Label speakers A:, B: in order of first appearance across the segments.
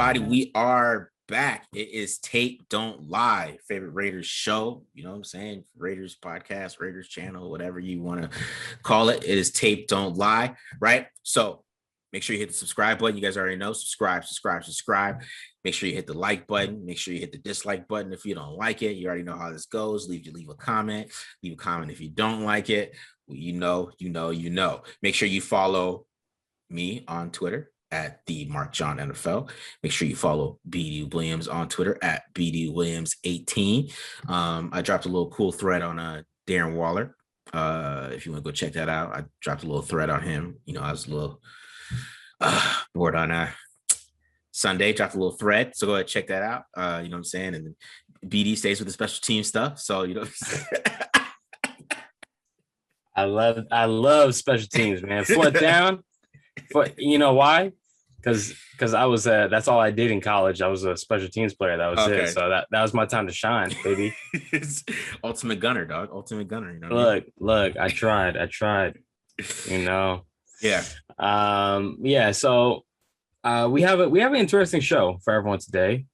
A: everybody. We are back. It is Tape Don't Lie, favorite Raiders show. You know what I'm saying? Raiders podcast, Raiders channel, whatever you want to call it. It is Tape Don't Lie, right? So make sure you hit the subscribe button. You guys already know. Subscribe. Make sure you hit the like button. Make sure you hit the dislike button if you don't like it. You already know how this goes. Leave a comment. Leave a comment if you don't like it. Well, you know. Make sure you follow me on Twitter at the Mark John NFL. Make sure you follow BD Williams on Twitter at BD Williams 18. I dropped a little cool thread on Darren Waller. If you want to go check that out, I dropped a little thread on him. You know, I was a little bored on Sunday, dropped a little thread. So go ahead, check that out. You know what I'm saying? And BD stays with the special team stuff. So, you know what I'm saying?
B: I love special teams, man. Foot down. But you know why? Because I was that's all I did in college. I was a special teams player. That was it. So that was my time to shine, baby.
A: Ultimate gunner, dog. Ultimate gunner. You know
B: look. I tried. You know.
A: Yeah.
B: Yeah. So we have an interesting show for everyone today.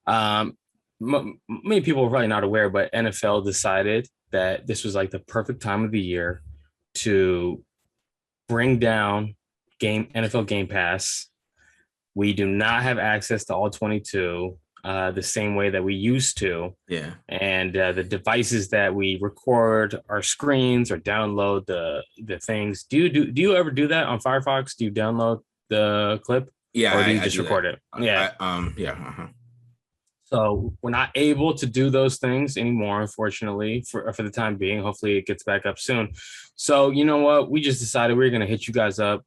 B: Many people are probably not aware, but NFL decided that this was like the perfect time of the year to bring down NFL Game Pass. We do not have access to all 22 the same way that we used to.
A: Yeah. And
B: the devices that we record our screens or download the things. Do you ever do that on Firefox? Do you download the clip?
A: Yeah.
B: Or do you just record it? Yeah. So we're not able to do those things anymore, unfortunately, for the time being. Hopefully it gets back up soon. So you know what? We just decided we're going to hit you guys up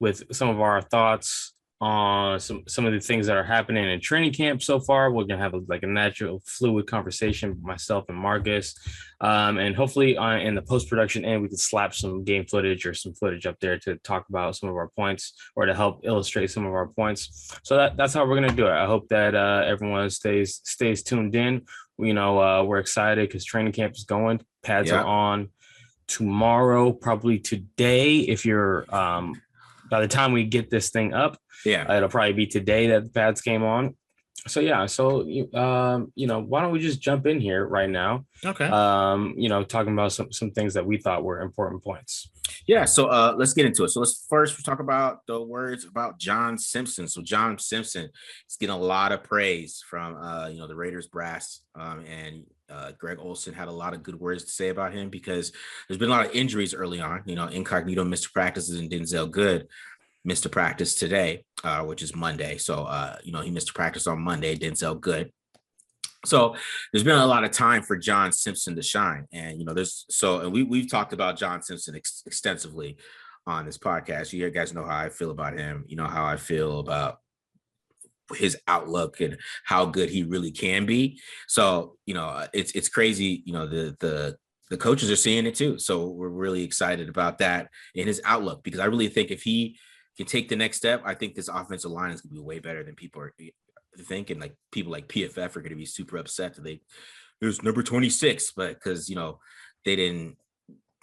B: with some of our thoughts on some of the things that are happening in training camp so far. We're going to have a natural, fluid conversation with myself and Marcus. And hopefully in the post-production end, we could slap some game footage or some footage up there to talk about some of our points or to help illustrate some of our points. So that's how we're going to do it. I hope that everyone stays tuned in. You know, we're excited because training camp is going. Pads are on tomorrow, probably today. If you're by the time we get this thing up, it'll probably be today that the pads came on. So you know, why don't we just jump in here right now?
A: Okay.
B: You know, talking about some things that we thought were important points.
A: Yeah, so let's get into it. So let's first talk about the words about John Simpson. So John Simpson is getting a lot of praise from you know, the Raiders brass, and Greg Olsen had a lot of good words to say about him because there's been a lot of injuries early on. You know, Incognito missed practices and Denzel Good missed a practice today, which is Monday. So you know, he missed a practice on Monday, Denzel Good. So there's been a lot of time for John Simpson to shine. And, you know, we've talked about John Simpson extensively on this podcast. You guys know how I feel about him. You know how I feel about his outlook and how good he really can be. So, you know, it's crazy. You know, the coaches are seeing it too. So we're really excited about that in his outlook, because I really think if he can take the next step, I think this offensive line is going to be way better than people are thinking. Like people like PFF are going to be super upset that there's number 26, but because, you know, they didn't,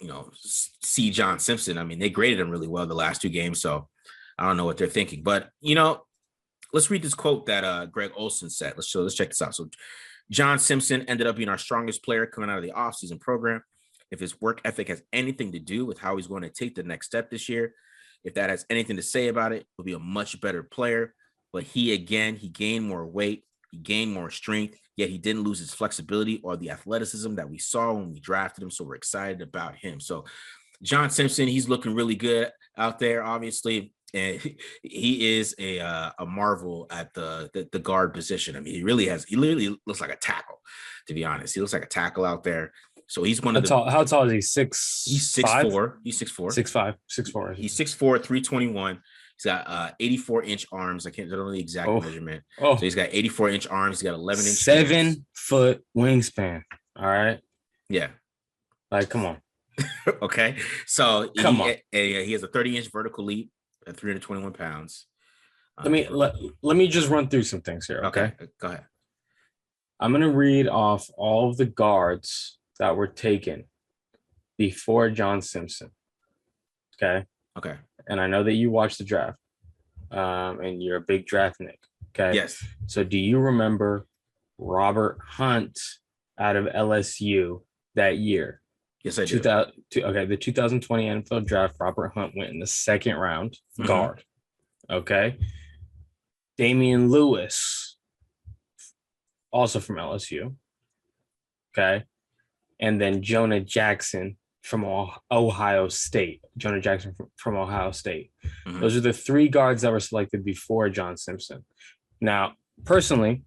A: you know, see John Simpson. I mean, they graded him really well the last two games. So I don't know what they're thinking, but, you know, let's read this quote that Greg Olsen said. Let's check this out. So John Simpson ended up being our strongest player coming out of the offseason program. If his work ethic has anything to do with how he's going to take the next step this year, if that has anything to say about it, he'll be a much better player. But he gained more weight, he gained more strength, yet he didn't lose his flexibility or the athleticism that we saw when we drafted him. So we're excited about him. So John Simpson, he's looking really good out there, obviously. And he is a marvel at the guard position. I mean, he literally looks like a tackle, to be honest. He looks like a tackle out there. So he's one of the
B: how tall is he?
A: He's 6'4". He's 6'4".
B: 6'4".
A: He's 6'4", 321. He's got 84-inch arms. I don't know the exact measurement. So he's got 84-inch arms. He's got 11-inch
B: 7-foot wingspan. All right.
A: Yeah.
B: Like, come on.
A: Okay. So he has a 30-inch vertical leap at 321 pounds.
B: Let me just run through some things here. Okay.
A: Go ahead.
B: I'm going to read off all of the guards that were taken before John Simpson. Okay.
A: Okay.
B: And I know that you watched the draft, and you're a big draft Nick. Okay.
A: Yes.
B: So do you remember Robert Hunt out of LSU that year?
A: Yes, I do.
B: 2000, okay, the 2020 NFL draft, Robert Hunt went in the second round, guard. Okay. Damian Lewis, also from LSU. Okay. And then Jonah Jackson from Ohio State. Jonah Jackson from Ohio State. Those are the three guards that were selected before John Simpson. Now, personally,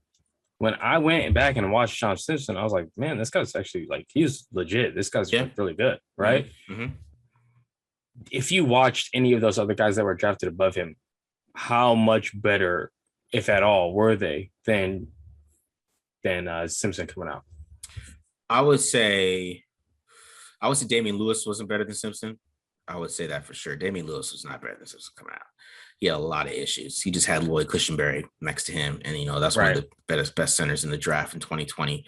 B: when I went back and watched John Simpson, I was like, man, this guy's actually like, he's legit. This guy's like, really good, right? If you watched any of those other guys that were drafted above him, how much better, if at all, were they than Simpson coming out?
A: I would say Damian Lewis wasn't better than Simpson. I would say that for sure. Damian Lewis was not better than Simpson coming out. He had a lot of issues. He just had Lloyd Cushenberry next to him. And, that's one of the best centers in the draft in 2020.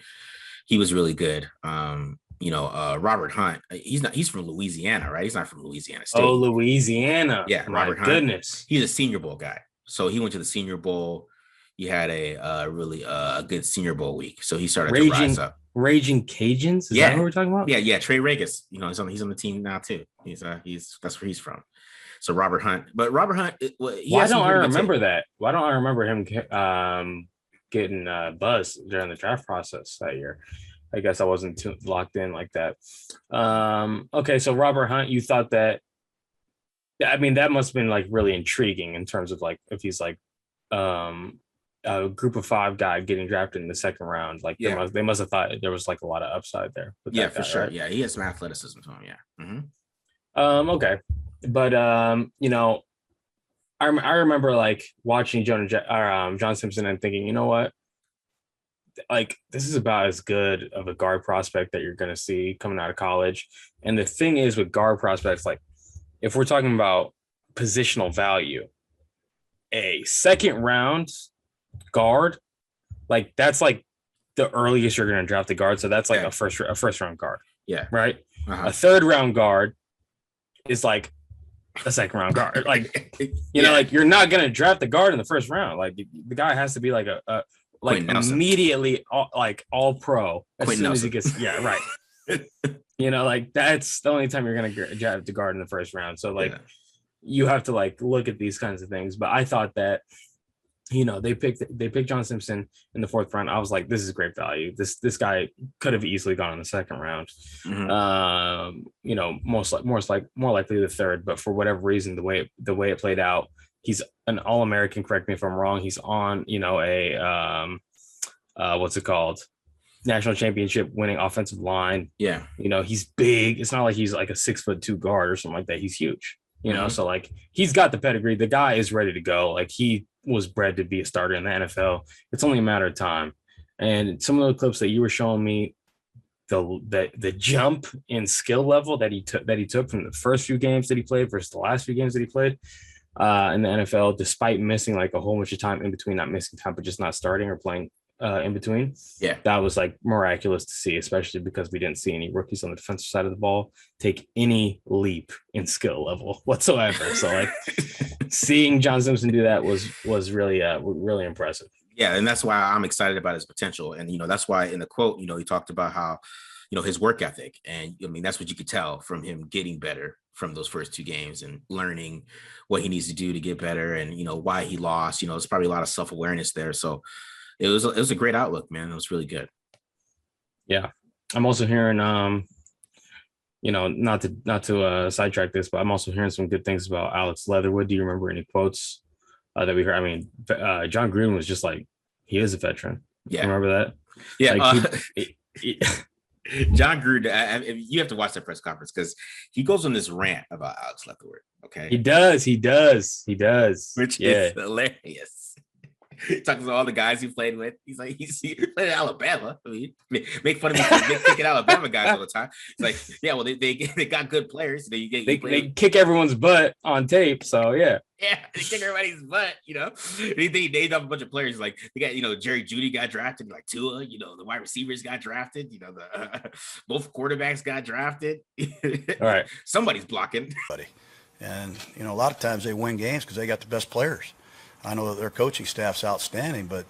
A: He was really good. Robert Hunt, he's from Louisiana, right? He's not from Louisiana State.
B: Oh, Louisiana.
A: Yeah, Robert Hunt.
B: Goodness.
A: He's a Senior Bowl guy. So he went to the Senior Bowl. He had a really good Senior Bowl week. So he started to rise up.
B: Raging Cajuns? Is that what we're talking about?
A: Yeah. Trey Regis. He's on the team now too. That's where he's from. So Robert Hunt. But Robert Hunt,
B: why don't I remember that? Why don't I remember him getting buzzed during the draft process that year? I guess I wasn't too locked in like that. Okay, so Robert Hunt, you thought that? I mean, that must have been like really intriguing in terms of like if he's like a group of five guy getting drafted in the second round. Like they must have thought there was like a lot of upside there.
A: Yeah, for sure. Right? Yeah, he has some athleticism to him. Yeah.
B: Okay, but I remember like watching John Simpson and thinking, you know what? Like this is about as good of a guard prospect that you're going to see coming out of college. And the thing is with guard prospects, like if we're talking about positional value, a second round guard, like that's like the earliest you're going to draft the guard. So that's like a first round guard. Yeah. Right. A third round guard is like a second round guard. Like, like you're not going to draft the guard in the first round. Like the guy has to be like like immediately all pro as soon as he gets right. Like that's the only time you're gonna draft the guard in the first round. So like you have to like look at these kinds of things. But I thought that they picked John Simpson in the fourth round. I was like, this is great value. This guy could have easily gone in the second round. More likely the third, but for whatever reason, the way it played out, he's an All-American. Correct me if I'm wrong. He's on, what's it called? National championship winning offensive line. Yeah. He's big. It's not like he's like a 6'2" guard or something like that. He's huge, so like he's got the pedigree. The guy is ready to go. Like he was bred to be a starter in the NFL. It's only a matter of time. And some of the clips that you were showing me, the jump in skill level that he took from the first few games that he played versus the last few games that he played in the NFL, despite missing like a whole bunch of time in between, not missing time, but just not starting or playing in between. Yeah, that was like miraculous to see, especially because we didn't see any rookies on the defensive side of the ball take any leap in skill level whatsoever. So like seeing John Simpson do that was really really impressive.
A: Yeah, and that's why I'm excited about his potential. And that's why in the quote, he talked about how his work ethic, and I mean that's what you could tell from him getting better from those first two games and learning what he needs to do to get better, and why he lost. There's probably a lot of self-awareness there. So it was a great outlook, man. It was really good.
B: Yeah, I'm also hearing not to sidetrack this, but I'm also hearing some good things about Alex Leatherwood. Do you remember any quotes that we heard? I mean, John Gruden was just like, he is a veteran. Yeah, remember that? Yeah.
A: Like John Gruden, you have to watch that press conference because he goes on this rant about Alex Leatherwood. Okay,
B: he does,
A: which is hilarious. He talks about all the guys he played with. He's like, he played at Alabama. I mean, make fun of me for picking Alabama guys all the time. He's like, yeah, well, they got good players. They
B: kick everyone's butt on tape. So yeah.
A: Yeah, they kick everybody's butt, They named up a bunch of players. Like they got, Jerry Jeudy got drafted, like Tua, the wide receivers got drafted, both quarterbacks got drafted. All right. Somebody's blocking.
C: And, a lot of times they win games because they got the best players. I know that their coaching staff's outstanding, but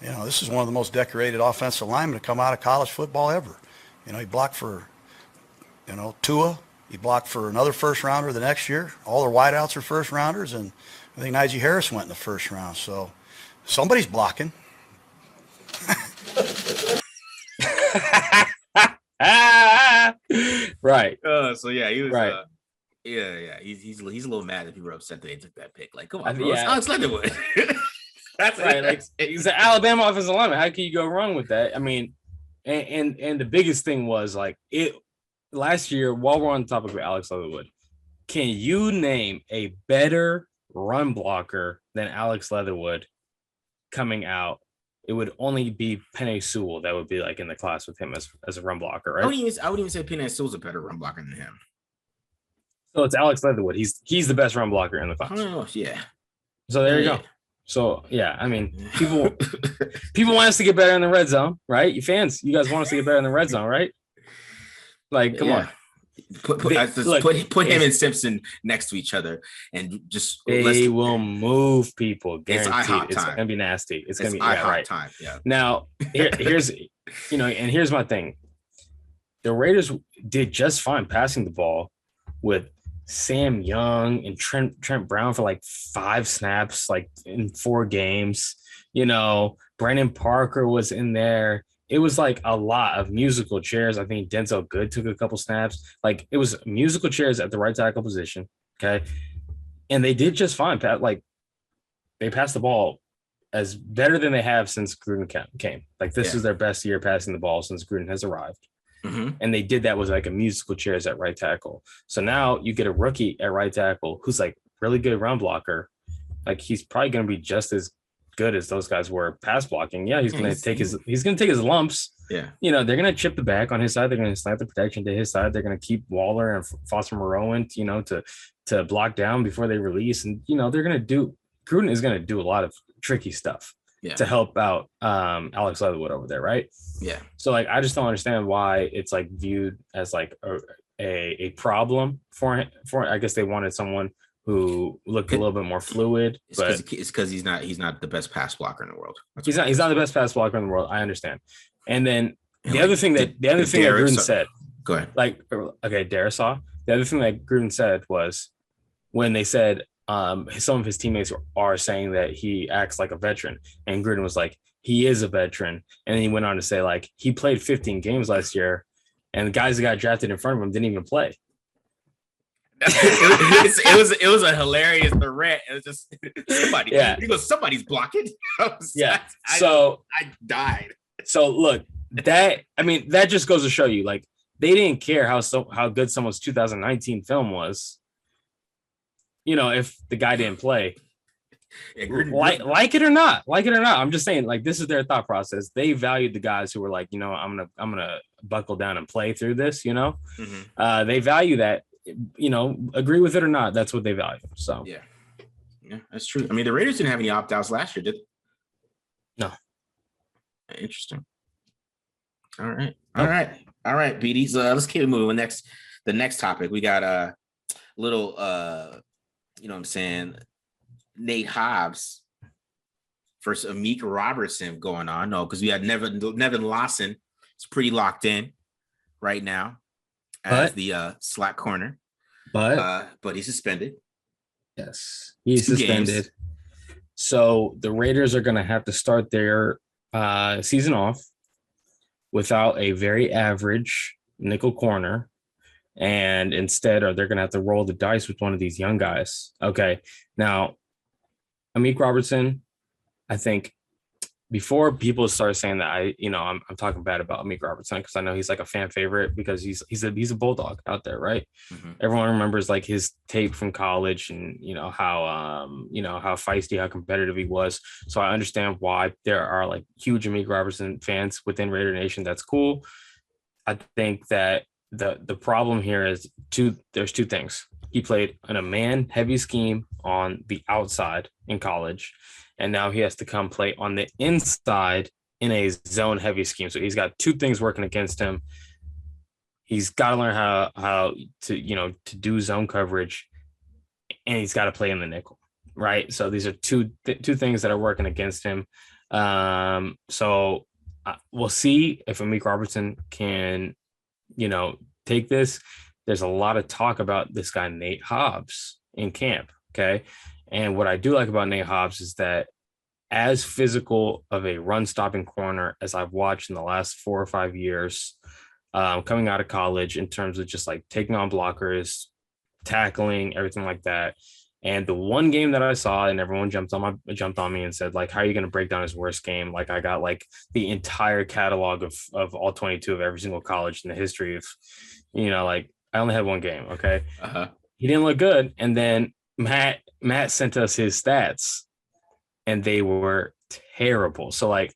C: this is one of the most decorated offensive linemen to come out of college football ever. He blocked for, Tua. He blocked for another first rounder the next year. All their wideouts are first rounders, and I think Najee Harris went in the first round. So somebody's blocking.
B: Right.
A: So yeah, he was
B: right.
A: He's a little mad that people were upset that they took that pick. Like, come on, bro.
B: Yeah.
A: It's Alex Leatherwood.
B: That's right. Like, he's an Alabama offensive lineman. How can you go wrong with that? I mean, and the biggest thing was like it last year. While we're on the topic of Alex Leatherwood, can you name a better run blocker than Alex Leatherwood coming out? It would only be Penei Sewell that would be like in the class with him as a run blocker, right?
A: I wouldn't even say Penei Sewell's a better run blocker than him.
B: So it's Alex Leatherwood. He's the best run blocker in the class.
A: Oh, yeah.
B: So there you go. So yeah, I mean, people want us to get better in the red zone, right? You fans, you guys want us to get better in the red zone, right? Like, come on.
A: Put him and Simpson next to each other and just
B: they will move people. Guaranteed.
A: It's
B: gonna be nasty. It's gonna be
A: right time. Yeah.
B: Now here's and here's my thing. The Raiders did just fine passing the ball with Sam Young and Trent Brown for like 5 snaps, like in 4 games. Brandon Parker was in there. It was like a lot of musical chairs. I think Denzel Good took a couple snaps. Like it was musical chairs at the right tackle position. Okay. And they did just fine. Like they passed the ball as better than they have since Gruden came. Like this is their best year passing the ball since Gruden has arrived. Mm-hmm. And they did that with like a musical chairs at right tackle. So now you get a rookie at right tackle who's like really good run blocker. Like he's probably going to be just as good as those guys were pass blocking. Yeah, he's going to take his lumps.
A: Yeah.
B: They're going to chip the back on his side. They're going to slant the protection to his side. They're going to keep Waller and Foster Moreau in, to block down before they release. And, Gruden is going to do a lot of tricky stuff to help out Alex Leatherwood over there. Right.
A: Yeah.
B: So like, I just don't understand why it's like viewed as like a problem for I guess they wanted someone who looked a little bit more fluid, but
A: it's because he's not the best pass blocker in the world.
B: He's not the best pass blocker in the world. I understand. And then the other thing that Gruden said,
A: go ahead.
B: Like, okay, Darisaw. The other thing that Gruden said was when they said some of his teammates are saying that he acts like a veteran, and Gruden was like, he is a veteran. And then he went on to say like he played 15 games last year, and the guys that got drafted in front of him didn't even play.
A: it was a hilarious threat. It was just somebody. Yeah. He goes, somebody's blocking. I died.
B: So look, that just goes to show you, like they didn't care how good someone's 2019 film was. If the guy didn't play, like it or not. I'm just saying, like this is their thought process. They valued the guys who were like, I'm gonna buckle down and play through this. Mm-hmm. They value that. Agree with it or not, that's what they value. So
A: yeah, that's true. I mean, the Raiders didn't have any opt-outs last year, did they?
B: No.
A: Interesting. All right, BD. So let's keep it moving. The next topic, we got a little Nate Hobbs versus Amik Robertson going on. No, because we had Nevin Lawson. It's pretty locked in right now as the slot corner, but he's suspended.
B: Yes, he's suspended. Games. So the Raiders are going to have to start their season off without a very average nickel corner, and instead they're going to have to roll the dice with one of these young guys. Okay, now Amik Robertson, I think before people start saying that I'm talking bad about Amik Robertson, because I know he's like a fan favorite because he's a bulldog out there, right? Mm-hmm. Everyone remembers like his tape from college and how feisty, how competitive he was. So I understand why there are like huge Amik Robertson fans within Raider Nation. That's cool. I think that the problem here is there's 2 things. He played in a man heavy scheme on the outside in college, and now he has to come play on the inside in a zone heavy scheme. So he's got 2 things working against him. He's got to learn how to do zone coverage, and he's got to play in the nickel. right? So these are two things that are working against him. So we'll see if Amik Robertson can, take this. There's a lot of talk about this guy, Nate Hobbs, in camp. Okay. And what I do like about Nate Hobbs is that as physical of a run stopping corner as I've watched in the last 4 or 5 years, coming out of college, in terms of just like taking on blockers, tackling, everything like that. And the one game that I saw, and everyone jumped on me and said, like, how are you going to break down his worst game? Like, I got like the entire catalog of all 22 of every single college in the history of, like, I only had one game. Okay. He didn't look good. And then Matt sent us his stats, and they were terrible. So like,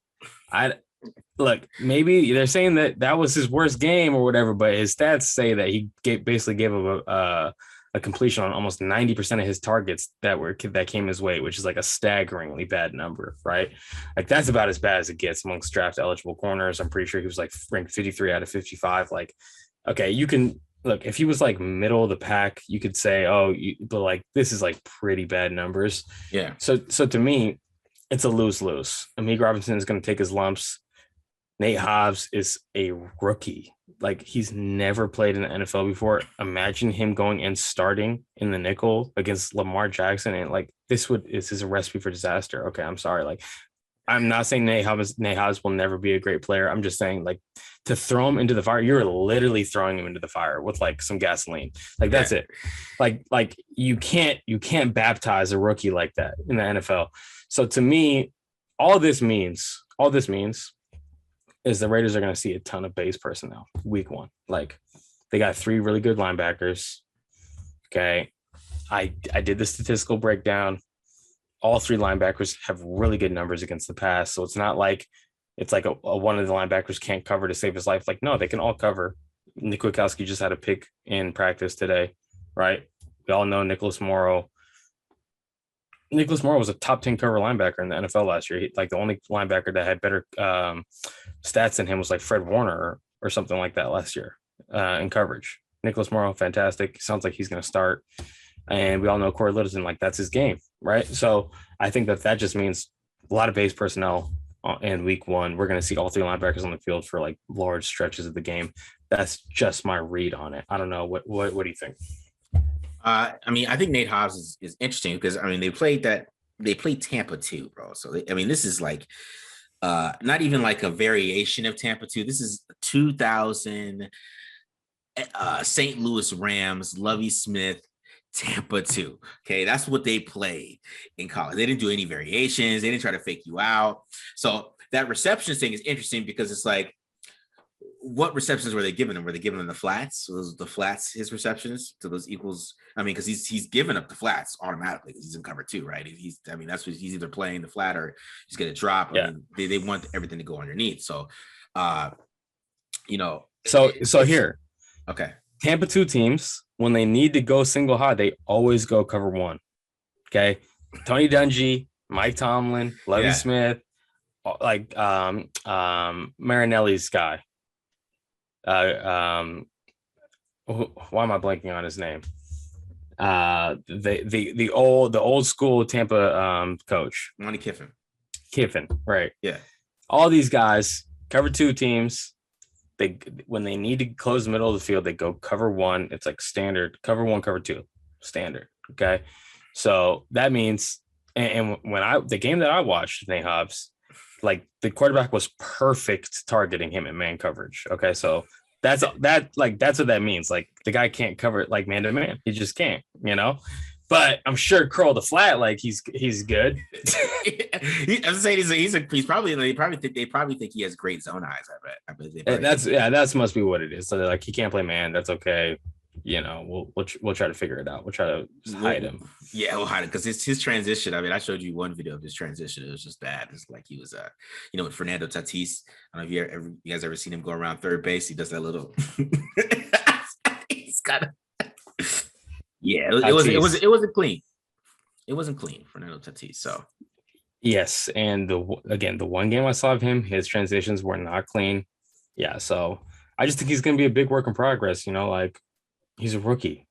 B: maybe they're saying that was his worst game or whatever, but his stats say that he basically gave him a completion on almost 90% of his targets that came his way, which is like a staggeringly bad number, right? Like, that's about as bad as it gets amongst draft eligible corners. I'm pretty sure he was like ranked 53 out of 55. Like, okay, you can look, if he was like middle of the pack, you could say, but like, this is like pretty bad numbers.
A: Yeah.
B: So to me, it's a lose-lose. Amik Robinson is going to take his lumps. Nate Hobbs is a rookie. Like, he's never played in the NFL before. Imagine him going and starting in the nickel against Lamar Jackson. And like, this is a recipe for disaster. Okay, I'm sorry. Like, I'm not saying Nate Hobbs will never be a great player. I'm just saying, like, to throw him into the fire, you're literally throwing him into the fire with like some gasoline. Like, that's it. Like you can't baptize a rookie like that in the NFL. So to me, all this means is the Raiders are going to see a ton of base personnel week 1. Like, they got 3 really good linebackers. Okay. I did the statistical breakdown. All 3 linebackers have really good numbers against the pass. So it's not like it's like a one of the linebackers can't cover to save his life. Like, no, they can all cover. Nick Kwiatkowski just had a pick in practice today, right? We all know Nicholas Morrow was a top 10 cover linebacker in the NFL last year. Like, the only linebacker that had better stats than him was like Fred Warner or something like that last year in coverage. Nicholas Morrow, fantastic. Sounds like he's going to start. And we all know Corey Littleton, like, that's his game, right? So I think that just means a lot of base personnel in week 1. We're going to see all 3 linebackers on the field for like large stretches of the game. That's just my read on it. I don't know. What do you think?
A: I mean, I think Nate Hobbs is interesting because, I mean, they played Tampa too, bro. So this is like not even like a variation of Tampa 2. This is 2000 St. Louis Rams, Lovie Smith, Tampa 2. Okay, that's what they played in college. They didn't do any variations. They didn't try to fake you out. So that reception thing is interesting because it's like, what receptions were they giving him? Were they giving him the flats? So those the flats his receptions to those equals? I mean, because he's giving up the flats automatically because he's in cover 2, right? That's what he's either playing the flat or he's going to drop.
B: Yeah.
A: I mean, they want everything to go underneath. So,
B: So here,
A: okay,
B: Tampa 2 teams, when they need to go single high, they always go cover 1. Okay, Tony Dungy, Mike Tomlin, Lovie Smith, like Marinelli's guy. Why am I blanking on his name? The old school Tampa coach,
A: Monty
B: Kiffin, right?
A: Yeah.
B: All these guys cover 2 teams. When they need to close the middle of the field, they go cover 1. It's like standard cover 1, cover 2, standard. Okay, so that means, and when the game that I watched, Nate Hobbs, like, the quarterback was perfect targeting him in man coverage. Okay, so that's what that means. Like, the guy can't cover it like man to man. He just can't, But I'm sure curl the flat, like, he's good.
A: I'm saying they probably think he has great zone eyes. I bet
B: that's must be what it is. So like, he can't play man. That's okay. We'll try to figure it out. We'll try to hide him.
A: Yeah, we'll hide it because it's his transition. I mean, I showed you one video of his transition. It was just bad. It's like he was, with Fernando Tatis. I don't know if you guys ever seen him go around third base. He does that little. He's got. Yeah, it wasn't clean. It wasn't clean, Fernando Tatis. So.
B: Yes, and the one game I saw of him, his transitions were not clean. Yeah, so I just think he's going to be a big work in progress. Like, he's a rookie.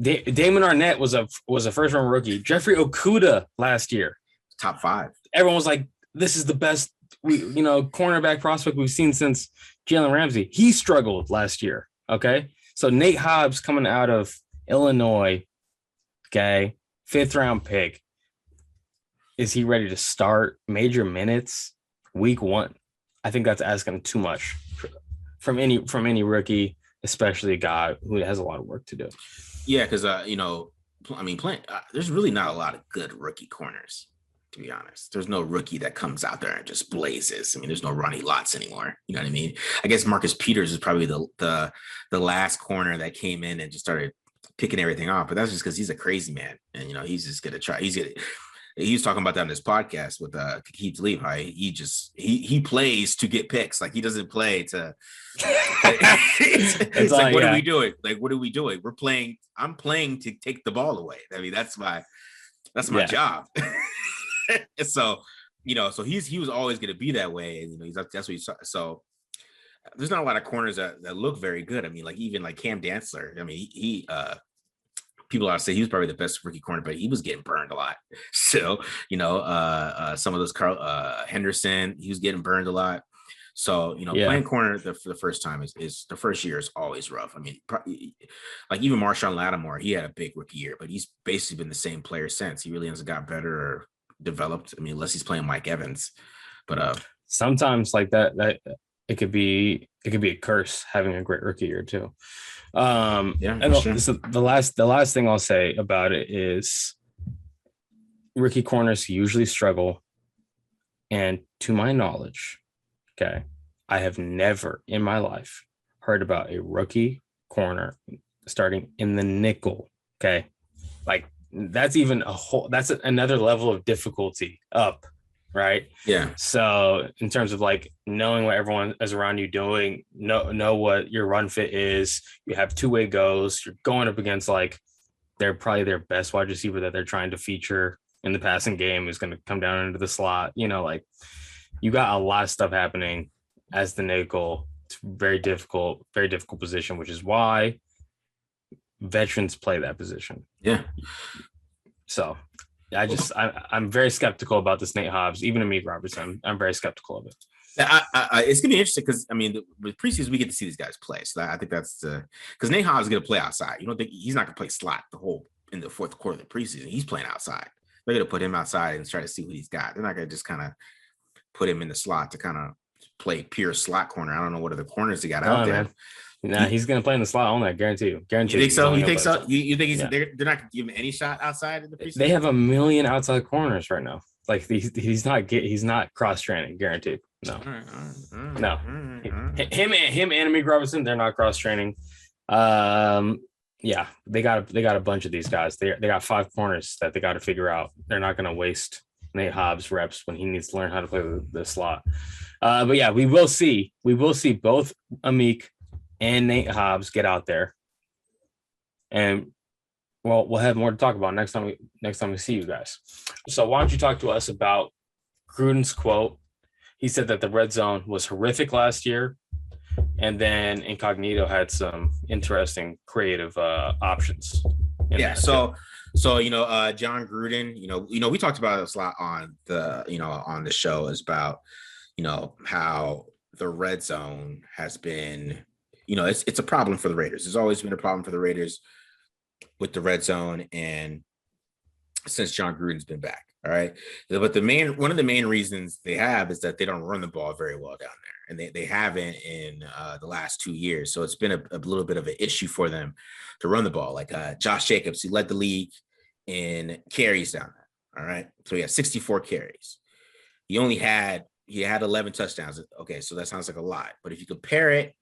B: Damon Arnett was a first round rookie. Jeffrey Okudah last year,
A: top 5.
B: Everyone was like, "This is the best cornerback prospect we've seen since Jalen Ramsey." He struggled last year. Okay, so Nate Hobbs coming out of Illinois, okay, 5th round pick. Is he ready to start major minutes week 1? I think that's asking too much from any rookie, especially a guy who has a lot of work to do.
A: Yeah, because there's really not a lot of good rookie corners, to be honest. There's no rookie that comes out there and just blazes. I mean, there's no Ronnie Lotz anymore. You know what I mean? I guess Marcus Peters is probably the last corner that came in and just started picking everything off. But that's just because he's a crazy man, and he's just gonna try. He was talking about that on this podcast with Keith Levi. He plays to get picks. Like, he doesn't play to. It's like, what are we doing? Like, what are we doing? We're playing. I'm playing to take the ball away. I mean, that's my job. So, so he was always going to be that way, and that's what he's. So there's not a lot of corners that look very good. I mean, like, even like Cam Dantzler. I mean, he people ought to say he was probably the best rookie corner, but he was getting burned a lot. So, some of those Carl Henderson, he was getting burned a lot. So, playing corner for the first time is the first year is always rough. I mean, like even Marshawn Lattimore, he had a big rookie year, but he's basically been the same player since. He really hasn't got better or developed. I mean, unless he's playing Mike Evans. But
B: sometimes like that it could be a curse having a great rookie year too. And sure. So the last thing I'll say about it is rookie corners usually struggle, and to my knowledge, okay, I have never in my life heard about a rookie corner starting in the nickel. Okay, like that's another level of difficulty up. Right. Yeah. So in terms of like knowing what everyone is around you doing, know what your run fit is. You have 2-way goes. You're going up against like they're probably their best wide receiver that they're trying to feature in the passing game is going to come down into the slot. Like you got a lot of stuff happening as the nickel. It's very difficult position, which is why veterans play that position. Yeah. So I'm very skeptical about this Nate Hobbs, even Amik Robertson. I'm very skeptical of it.
A: It's gonna be interesting because with preseason we get to see these guys play. So I think that's because Nate Hobbs is gonna play outside. You don't think he's not gonna play slot in the fourth quarter of the preseason? He's playing outside. They're gonna put him outside and try to see what he's got. They're not gonna just kind of put him in the slot to kind of play pure slot corner. I don't know what other corners he got out there. Man.
B: Nah, he's gonna play in the slot only. I guarantee you.
A: You think so? You think so? You think they're not gonna give him any shot outside in the preseason?
B: They have a million outside corners right now. Like he's not cross training. Guaranteed. No. No. Him and Amik Robertson, they're not cross training. Yeah, they got a bunch of these guys. They got 5 corners that they got to figure out. They're not gonna waste Nate Hobbs reps when he needs to learn how to play the slot. But yeah, we will see both Amik and Nate Hobbs get out there, and we'll have more to talk about next time we see you guys. So why don't you talk to us about Gruden's quote? He said that the red zone was horrific last year, and then Incognito had some interesting creative options.
A: Yeah. So John Gruden, we talked about this a lot on the show is about how the red zone has been. It's a problem for the Raiders. There's always been a problem for the Raiders with the red zone, and since John Gruden's been back, all right. But one of the main reasons they have is that they don't run the ball very well down there, and they haven't in the last 2 years. So it's been a little bit of an issue for them to run the ball. Like Josh Jacobs, he led the league in carries down there. All right, so he had 64 carries. He had 11 touchdowns. Okay, so that sounds like a lot, but if you compare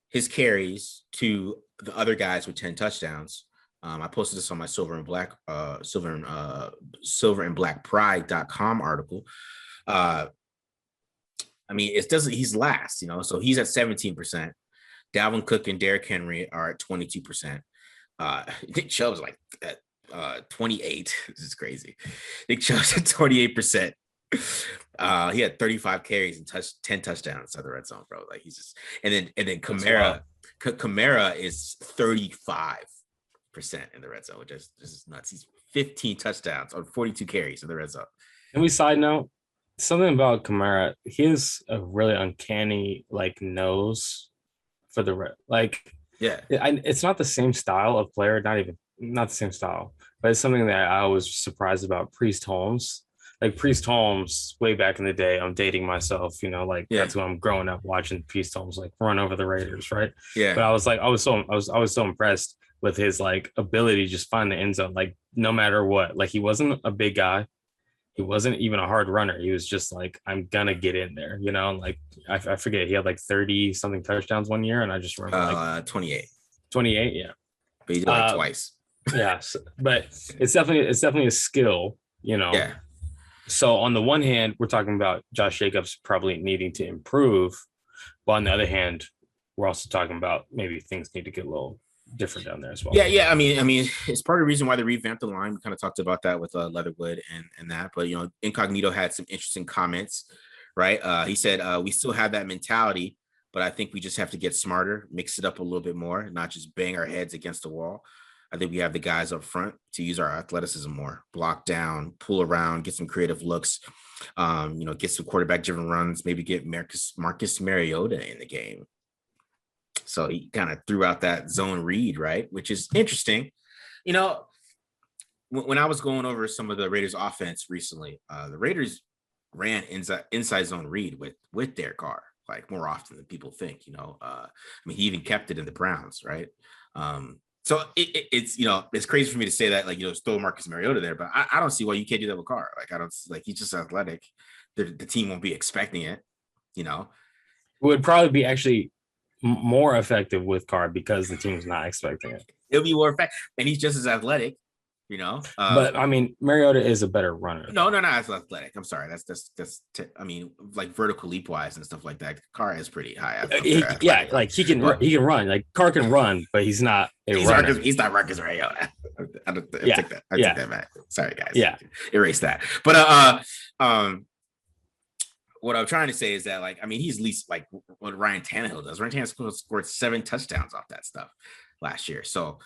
A: his carries to the other guys with 10 touchdowns. I posted this on my silver and black pride.com article. He's last, so he's at 17%. Dalvin Cook and Derrick Henry are at 22%. Nick Chubb's like at 28. This is crazy. Nick Chubb's at 28%. He had 35 carries and 10 touchdowns inside the red zone, bro. Like he's just, and then Kamara is 35% in the red zone, which is nuts. He's 15 touchdowns on 42 carries in the red zone.
B: And we side note, something about Kamara, he has a really uncanny like nose for the red. Like,
A: yeah,
B: it's not the same style of player, not the same style, but it's something that I was surprised about. Priest Holmes, like Priest Holmes, way back in the day. I'm dating myself, that's when I'm growing up watching Priest Holmes like run over the Raiders, right?
A: Yeah.
B: But I was so impressed with his like ability to just find the end zone, like no matter what. Like he wasn't a big guy. He wasn't even a hard runner. He was just like, I'm gonna get in there, Like I forget, he had like 30 something touchdowns one year, and I just remember like
A: 28.
B: 28, yeah.
A: But he did like twice.
B: Yeah, but it's definitely a skill,
A: Yeah.
B: So on the one hand, we're talking about Josh Jacobs probably needing to improve, but on the other hand, we're also talking about maybe things need to get a little different down there as well.
A: Yeah. I mean, it's part of the reason why they revamped the line. We kind of talked about that with Leatherwood and that, but Incognito had some interesting comments, right? He said we still have that mentality, but I think we just have to get smarter, mix it up a little bit more, not just bang our heads against the wall. I think we have the guys up front to use our athleticism more, block down, pull around, get some creative looks, get some quarterback-driven runs, maybe get Marcus Mariota in the game. So he kind of threw out that zone read, right? Which is interesting. When I was going over some of the Raiders offense recently, the Raiders ran inside zone read with their car, like more often than people think, he even kept it in the Browns, right? So it's, it's crazy for me to say that, like, throw Marcus Mariota there, but I don't see why you can't do that with Carr. Like, I don't, like, he's just athletic. The team won't be expecting it,
B: Would probably be actually more effective with Carr because the team's not expecting it.
A: It'll be more effective, and he's just as athletic,
B: but I mean, Mariota is a better runner.
A: No, as athletic. I'm sorry. Like vertical leap wise and stuff like that. Carr is pretty high.
B: Like he can run. Like Carr can run, but he's not runner.
A: He's not Marcus Mariota. I take that back. Sorry, guys.
B: Yeah,
A: erase that. But what I'm trying to say is that, like, I mean, he's at least like what Ryan Tannehill does. Ryan Tannehill scored 7 touchdowns off that stuff last year. So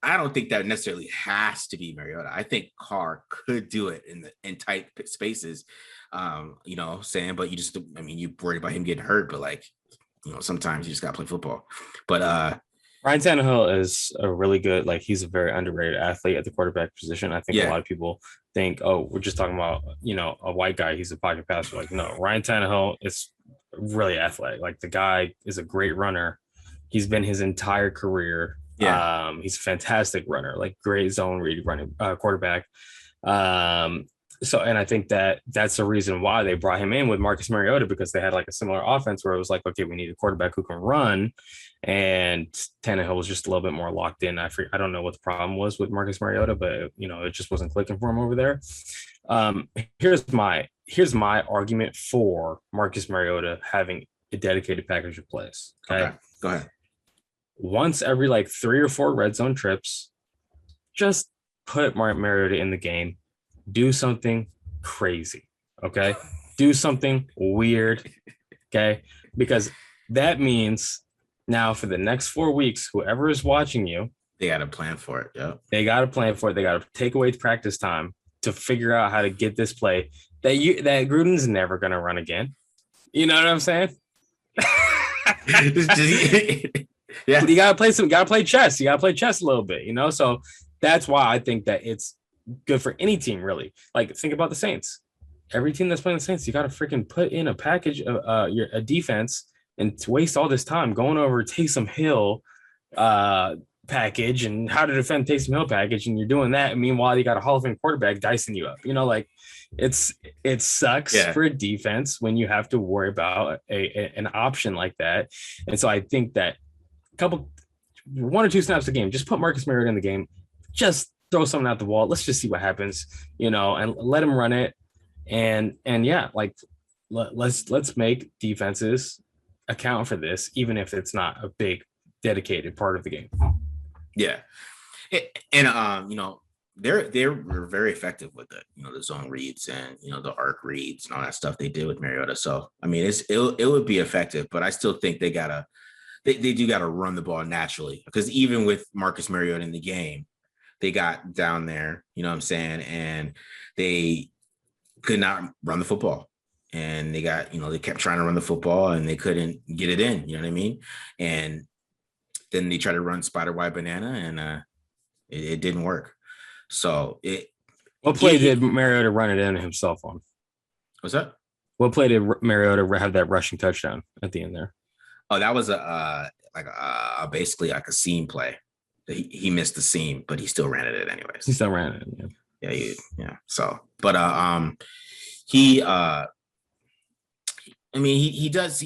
A: I don't think that necessarily has to be Mariota. I think Carr could do it in tight spaces, but you worried about him getting hurt, but like, sometimes you just got to play football. But
B: Ryan Tannehill is a really good, like, he's a very underrated athlete at the quarterback position. I think a lot of people think, oh, we're just talking about, a white guy. He's a pocket passer. Like, no, Ryan Tannehill is really athletic. Like, the guy is a great runner. He's been his entire career. Yeah. He's a fantastic runner, like great zone read running quarterback. And I think that's the reason why they brought him in with Marcus Mariota, because they had like a similar offense where it was like, okay, we need a quarterback who can run, and Tannehill was just a little bit more locked in. I don't know what the problem was with Marcus Mariota, but it just wasn't clicking for him over there. Here's my argument for Marcus Mariota having a dedicated package of plays. Okay,
A: go ahead.
B: Once every like 3 or 4 red zone trips, just put Mariota in the game. Do something crazy, okay? Do something weird, okay? Because that means now for the next 4 weeks, whoever is watching you,
A: they got to plan for it. Yeah,
B: they got to plan for it. They got to take away the practice time to figure out how to get this play that Gruden's never gonna run again. You know what I'm saying? Yeah, you gotta play chess. You gotta play chess a little bit, So that's why I think that it's good for any team, really. Like, think about the Saints. Every team that's playing the Saints, you gotta freaking put in a package of a defense, and to waste all this time going over Taysom Hill package and how to defend Taysom Hill package, and you're doing that. And meanwhile, you got a Hall of Fame quarterback dicing you up. Like it sucks for a defense when you have to worry about an option like that. And so I think that 1 or 2 snaps a game, just put Marcus Mariota in the game, just throw something out the wall. Let's just see what happens, and let him run it. And like let's make defenses account for this, even if it's not a big dedicated part of the game.
A: Yeah. And they were very effective with it, the zone reads and the arc reads and all that stuff they did with Mariota. So I mean, it would be effective, but I still think they do gotta run the ball naturally, because even with Marcus Mariota in the game, they got down there, you know what I'm saying? And they could not run the football. And they got, they kept trying to run the football and they couldn't get it in, you know what I mean? And then they tried to run spider wide banana and it didn't work. So
B: what play did Mariota run it in himself on?
A: What's that?
B: What play did Mariota have that rushing touchdown at the end there?
A: Oh, that was basically like a seam play. He missed the seam, but he still ran it anyways.
B: He still ran it.
A: Yeah. Yeah. So, but he he does.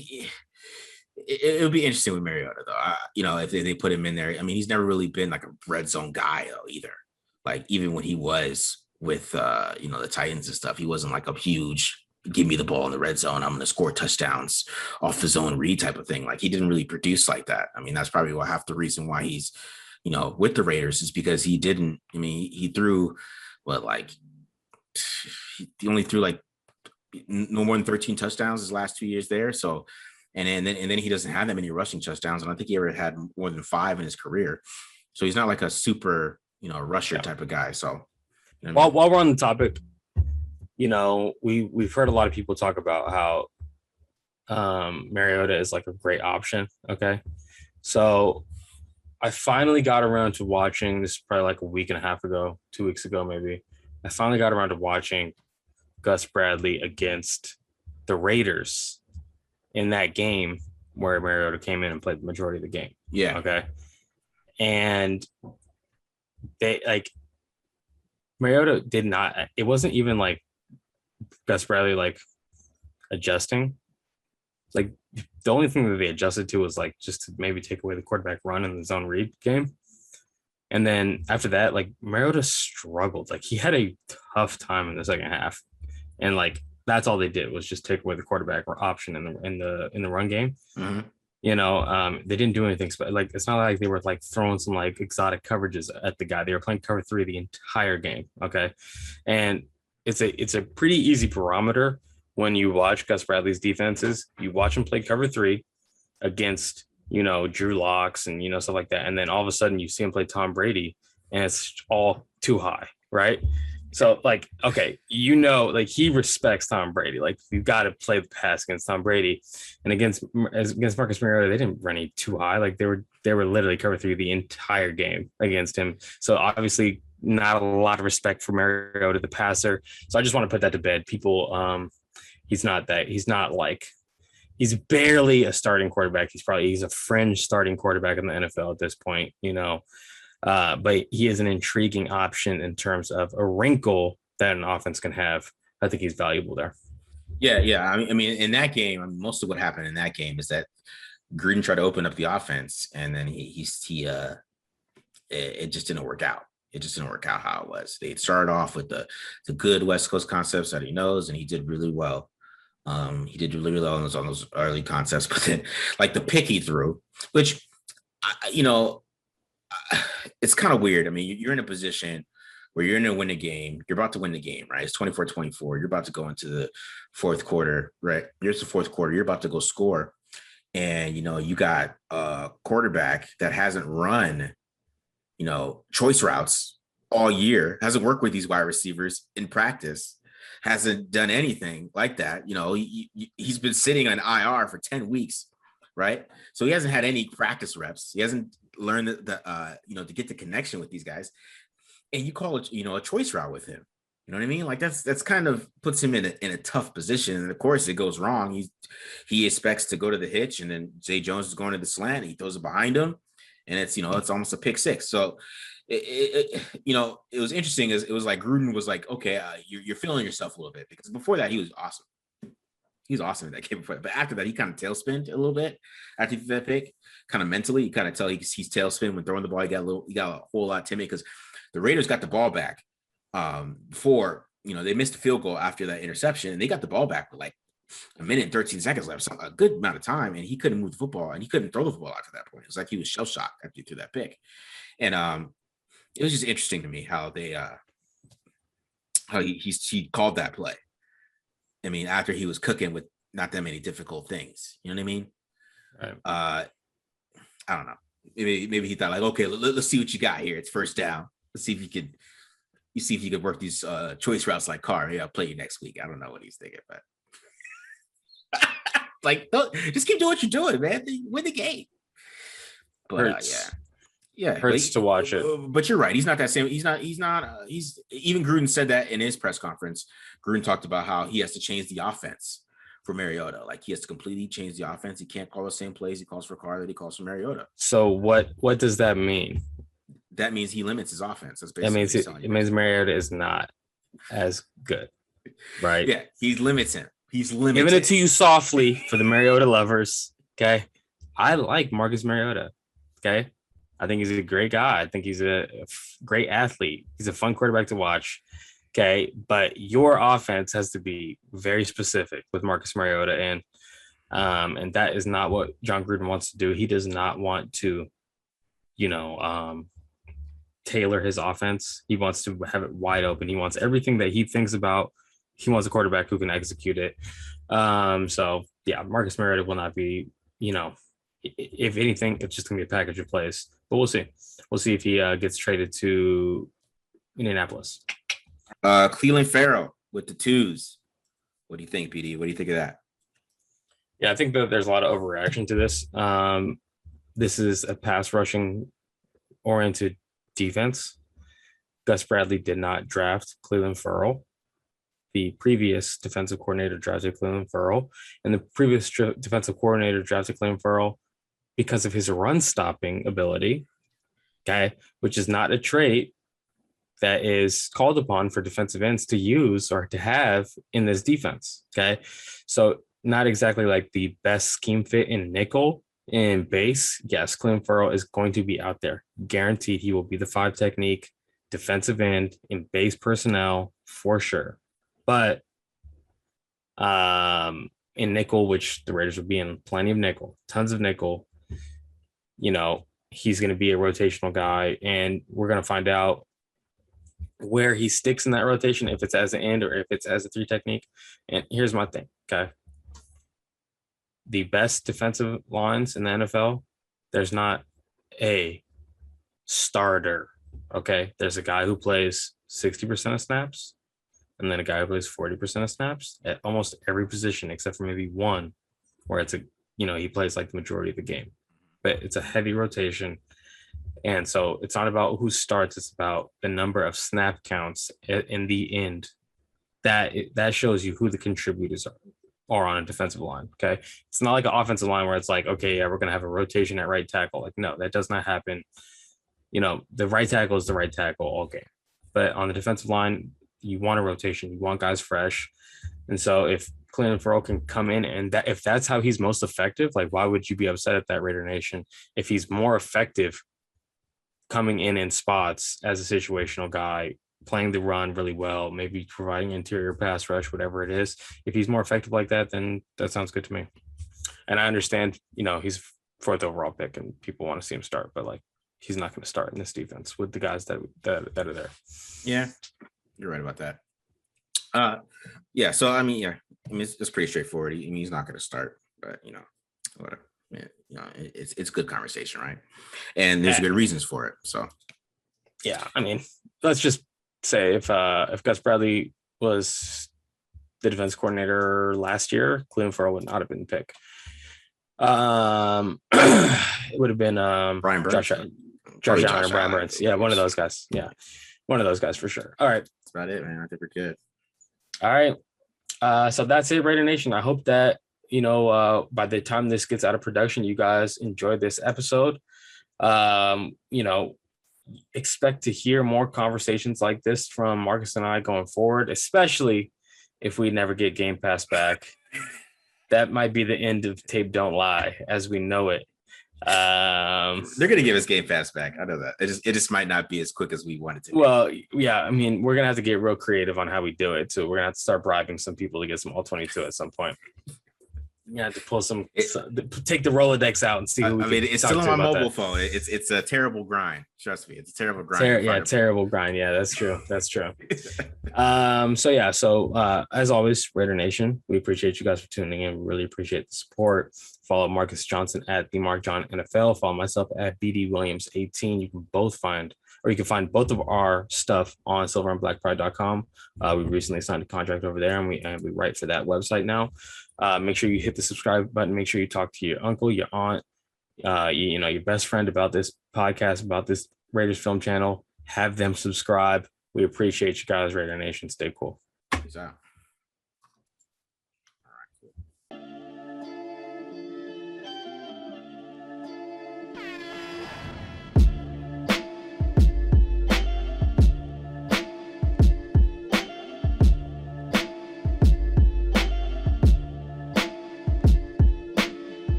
A: It would be interesting with Mariota though. If they put him in there. I mean, he's never really been like a red zone guy though either. Like even when he was with the Titans and stuff, he wasn't like a huge give me the ball in the red zone, I'm going to score touchdowns off the zone read type of thing. Like he didn't really produce like that. I mean, that's probably half the reason why he's, with the Raiders is because he didn't. I mean, he threw he only threw like no more than 13 touchdowns his last 2 years there. So, and then he doesn't have that many rushing touchdowns. And I think he ever had more than 5 in his career. So he's not like a super, rusher type of guy. So
B: while we're on the topic, we've heard a lot of people talk about how Mariota is like a great option. Okay. So I finally got around to watching this probably like a week and a half ago, 2 weeks ago, maybe. I finally got around to watching Gus Bradley against the Raiders in that game where Mariota came in and played the majority of the game.
A: Yeah.
B: Okay. And they Mariota did not, it wasn't even like Gus Bradley like adjusting. Like the only thing that they adjusted to was like just to maybe take away the quarterback run in the zone read game. And then after that, like Mariota struggled. Like he had a tough time in the second half. And like that's all they did was just take away the quarterback option in the run game.
A: Mm-hmm.
B: They didn't do anything like it's not like they were like throwing some like exotic coverages at the guy. They were playing cover 3 the entire game. Okay. And it's a pretty easy barometer when you watch Gus Bradley's defenses. You watch him play cover 3 against, Drew Locks and, stuff like that. And then all of a sudden you see him play Tom Brady and it's all too high. Right. So like, okay, like he respects Tom Brady. Like you've got to play the pass against Tom Brady, and against Marcus Mariota, they didn't run any too high. Like they were literally cover 3 the entire game against him. So obviously not a lot of respect for Mariota, the passer. So I just want to put that to bed. People, he's barely a starting quarterback. He's a fringe starting quarterback in the NFL at this point, but he is an intriguing option in terms of a wrinkle that an offense can have. I think he's valuable there.
A: Yeah. I mean, in that game, most of what happened in that game is that Gruden tried to open up the offense, and then it just didn't work out. It just didn't work out how it was. They started off with the good West Coast concepts that he knows, and he did really well. He did really well on those early concepts, but then like the pick he threw, which, it's kind of weird. I mean, you're in a position where you're going to win a game. You're about to win the game, right? It's 24-24. You're about to go into the fourth quarter, right? Here's the fourth quarter. You're about to go score. And, you got a quarterback that hasn't run, choice routes all year, hasn't worked with these wide receivers in practice, hasn't done anything like that. He's been sitting on IR for 10 weeks, right? So he hasn't had any practice reps. He hasn't learned to get the connection with these guys. And you call it, a choice route with him. You know what I mean? Like that's kind of puts him in a tough position. And of course it goes wrong. He expects to go to the hitch, and then Zay Jones is going to the slant, and he throws it behind him, and it's almost a pick six. So it was interesting. It was like Gruden was like, okay, you're feeling yourself a little bit, because before that he was awesome. He was awesome in that game before, but after that he kind of tailspinned a little bit after he threw that pick. Kind of mentally, you kind of tell he's tailspin when throwing the ball. He got a whole lot timid because the Raiders got the ball back before they missed a field goal after that interception, and they got the ball back with like a minute and 13 seconds left, so a good amount of time, and he couldn't move the football, and he couldn't throw the football after that point. It was like he was shell shocked after he threw that pick, and it was just interesting to me how they he called that play. I mean, after he was cooking with not that many difficult things, you know what I mean?
B: Right.
A: I don't know. Maybe he thought like, okay, let's see what you got here. It's first down. Let's see if you could work these choice routes like Carr. Yeah, I'll play you next week. I don't know what he's thinking, but like, just keep doing what you're doing, man. Win the game. But
B: hurts to watch it.
A: But you're right. He's not that same. He's even Gruden said that in his press conference. Gruden talked about how he has to change the offense for Mariota. Like, he has to completely change the offense. He can't call the same plays he calls for Carr that he calls for Mariota.
B: So what does that mean?
A: That means he limits his offense. That's
B: basically it means Mariota is not as good, right?
A: Yeah, he limits him. He's limited.
B: Giving it to you softly for the Mariota lovers. Okay, I like Marcus Mariota. Okay, I think he's a great guy. I think he's a great athlete. He's a fun quarterback to watch. Okay, but your offense has to be very specific with Marcus Mariota, and that is not what John Gruden wants to do. He does not want to, tailor his offense. He wants to have it wide open. He wants everything that he thinks about. He wants a quarterback who can execute it. So yeah, Marcus Mariota will not be, if anything, it's just gonna be a package of plays. But we'll see. We'll see if he gets traded to Indianapolis.
A: Clelin Ferrell with the twos. What do you think, PD? What do you think of that?
B: Yeah, I think that there's a lot of overreaction to this. This is a pass rushing oriented defense. Gus Bradley did not draft Clelin Ferrell. The previous defensive coordinator drafted Clelin Ferrell, and the previous defensive coordinator drafted Clelin Ferrell because of his run stopping ability, okay, which is not a trait that is called upon for defensive ends to use or to have in this defense, okay? So not exactly like the best scheme fit in nickel. In base, yes, Clelin Ferrell is going to be out there. Guaranteed he will be the 5 technique defensive end in base personnel for sure. But in nickel, which the Raiders will be in plenty of nickel, tons of nickel, he's going to be a rotational guy, and we're going to find out where he sticks in that rotation, if it's as an end or if it's as a 3 technique. And here's my thing, okay? The best defensive lines in the NFL, there's not a starter, okay? There's a guy who plays 60% of snaps, and then a guy who plays 40% of snaps at almost every position, except for maybe one where it's he plays like the majority of the game. But it's a heavy rotation. And so it's not about who starts, it's about the number of snap counts in the end. That shows you who the contributors are on a defensive line, okay? It's not like an offensive line where it's like, okay, yeah, we're going to have a rotation at right tackle. Like, no, that does not happen. The right tackle is the right tackle all game. But on the defensive line, you want a rotation. You want guys fresh. And so if Clelin Ferrell can come in and if that's how he's most effective, like, why would you be upset at that, Raider Nation? If he's more effective coming in spots as a situational guy, playing the run really well, maybe providing interior pass rush, whatever it is, if he's more effective like that, then that sounds good to me. And I understand, he's 4th overall pick and people want to see him start, but like, he's not going to start in this defense with the guys that are there.
A: Yeah, you're right about that. Yeah. So it's pretty straightforward. He's not going to start, but whatever. Yeah, it's good conversation, right? And there's good reasons for it. So,
B: yeah, let's just say if Gus Bradley was the defense coordinator last year, Clelin Ferrell would not have been the pick. It would have been
A: Brian Burns.
B: Josh Allen or Brian Burns. Yeah, one of those guys. Yeah, one of those guys for sure. All right.
A: That's about it, man. I think we're good.
B: All right. So that's it, Raider Nation. I hope that, by the time this gets out of production, you guys enjoyed this episode. Expect to hear more conversations like this from Marcus and I going forward, especially if we never get Game Pass back. That might be the end of Tape Don't Lie as we know it.
A: They're gonna give us Game Pass back. I know that. It just might not be as quick as we wanted to.
B: Well, yeah, we're gonna have to get real creative on how we do it too. We're gonna have to start bribing some people to get some All-22 at some point. You have to pull take the Rolodex out and see who we can
A: it's still on my mobile phone. It's a terrible grind. Trust me, it's a terrible grind.
B: Terrible grind. Yeah, that's true. That's true. So as always, Raider Nation, we appreciate you guys for tuning in. We really appreciate the support. Follow Marcus Johnson at the Mark John NFL. Follow myself at BD Williams 18. You can find both of our stuff on silverandblackpride.com. We recently signed a contract over there, and we write for that website now. Make sure you hit the subscribe button. Make sure you talk to your uncle, your aunt, your best friend about this podcast, about this Raiders Film channel. Have them subscribe. We appreciate you guys, Raider Nation. Stay cool.
A: Peace out.